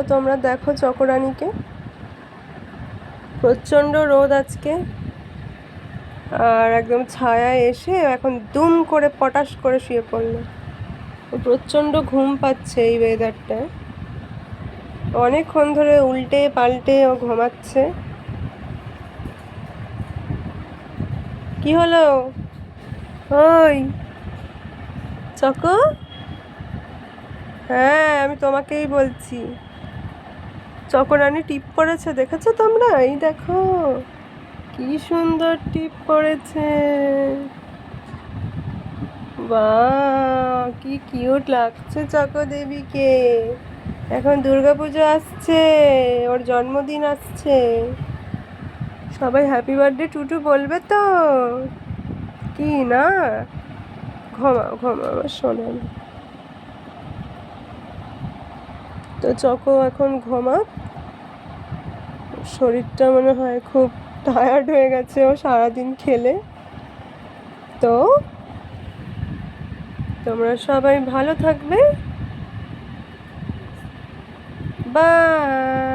তোমরা দেখো চকোরানীকে। প্রচণ্ড রোদ আজকে, আর একদম ছায়ায় এসে এখন দুম করে পটাশ করে শুয়ে পড়লো। প্রচণ্ড ঘুম পাচ্ছে এই ওয়েদারটায়। অনেকক্ষণ ধরে উল্টে পাল্টে ও ঘুমাচ্ছে। কি হলো? ওই চকো, হ্যাঁ আমি তোমাকেই বলছি। চকোরানী টিপ পড়েছে, দেখেছো তোমরা? এই দেখো কি সুন্দর টিপ পড়েছে। বাহ, কি কিউট লাগছে চকো দেবীকে। এখন দুর্গাপুজো আসছে, ওর জন্মদিন আসছে, সবাই হ্যাপি বার্থডে টুটু বলবে তো? কি না? ঘুমাও ঘুমাও আমার সোনা। তো চকো এখন ঘুমাক, শরীরটা মনে হয় খুব টায়ার্ড হয়ে গেছে ও সারাদিন খেলে। তো তোমরা সবাই ভালো থাকবে। বাই।